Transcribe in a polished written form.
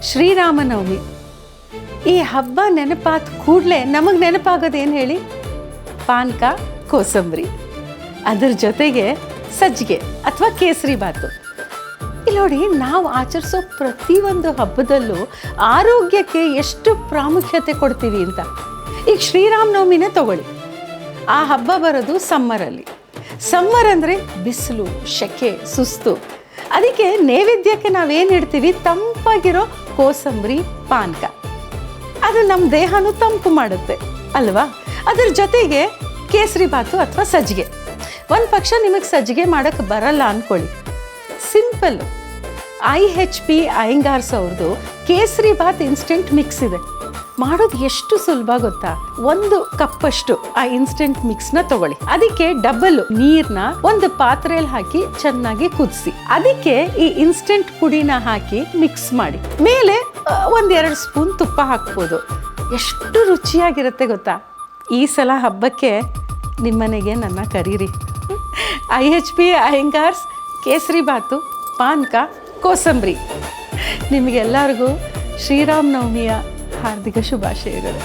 ಶ್ರೀರಾಮನವಮಿ. ಈ ಹಬ್ಬ ನೆನಪಾದ ಕೂಡಲೇ ನಮಗೆ ನೆನಪಾಗೋದೇನು ಹೇಳಿ? ಪಾನಕ, ಕೋಸಂಬರಿ, ಅದ್ರ ಜೊತೆಗೆ ಸಜ್ಜಿಗೆ ಅಥವಾ ಕೇಸರಿ ಬಾತು. ಇಲ್ಲಿ ನೋಡಿ, ನಾವು ಆಚರಿಸೋ ಪ್ರತಿಯೊಂದು ಹಬ್ಬದಲ್ಲೂ ಆರೋಗ್ಯಕ್ಕೆ ಎಷ್ಟು ಪ್ರಾಮುಖ್ಯತೆ ಕೊಡ್ತೀವಿ ಅಂತ. ಈಗ ಶ್ರೀರಾಮನವಮಿನೇ ತಗೊಳ್ಳಿ. ಆ ಹಬ್ಬ ಬರೋದು ಸಮ್ಮರಲ್ಲಿ. ಸಮ್ಮರ್ ಅಂದರೆ ಬಿಸಿಲು, ಸೆಕೆ, ಸುಸ್ತು. ಅದಕ್ಕೆ ನೈವೇದ್ಯಕ್ಕೆ ನಾವೇನು ಇಡ್ತೀವಿ? ತಂಪಾಗಿರೋ ಕೋಸಂಬರಿ, ಪಾನಕ. ಅದು ನಮ್ಮ ದೇಹನೂ ತಂಪು ಮಾಡುತ್ತೆ ಅಲ್ವಾ? ಅದರ ಜೊತೆಗೆ ಕೇಸರಿ ಬಾತು ಅಥವಾ ಸಜ್ಜಿಗೆ. ಒಂದು ಪಕ್ಷ ನಿಮಗೆ ಸಜ್ಜಿಗೆ ಮಾಡೋಕ್ಕೆ ಬರಲ್ಲ ಅಂದ್ಕೊಳ್ಳಿ, ಸಿಂಪಲ್. IHP ಅಯ್ಯಂಗಾರ್ಸ್ ಅವ್ರದ್ದು ಕೇಸರಿ ಬಾತ್ ಇನ್ಸ್ಟೆಂಟ್ ಮಿಕ್ಸ್ ಇದೆ. ಮಾಡೋದು ಎಷ್ಟು ಸುಲಭ ಗೊತ್ತಾ? 1 ಕಪ್ಪಷ್ಟು ಆ ಇನ್ಸ್ಟೆಂಟ್ ಮಿಕ್ಸ್ನ ತಗೊಳ್ಳಿ. ಅದಕ್ಕೆ ಡಬಲ್ ನೀರನ್ನ ಒಂದು ಪಾತ್ರೆಯಲ್ಲಿ ಹಾಕಿ ಚೆನ್ನಾಗಿ ಕುದಿಸಿ, ಅದಕ್ಕೆ ಈ ಇನ್ಸ್ಟೆಂಟ್ ಪುಡಿನ ಹಾಕಿ ಮಿಕ್ಸ್ ಮಾಡಿ, ಮೇಲೆ 1-2 ಸ್ಪೂನ್ ತುಪ್ಪ ಹಾಕ್ಬೋದು. ಎಷ್ಟು ರುಚಿಯಾಗಿರುತ್ತೆ ಗೊತ್ತಾ? ಈ ಸಲ ಹಬ್ಬಕ್ಕೆ ನಿಮ್ಮನೆಗೆ ನನ್ನ ಕರೀರಿ. IHP ಅಯ್ಯಂಗಾರ್ಸ್ ಕೇಸರಿ ಬಾತು, ಪಾನಕ, ಕೋಸಂಬರಿ. ನಿಮಗೆಲ್ಲರಿಗೂ ಶ್ರೀರಾಮನವಮಿಯ ಹಾರ್ದಿಕ ಶುಭಾಶಯಗಳು.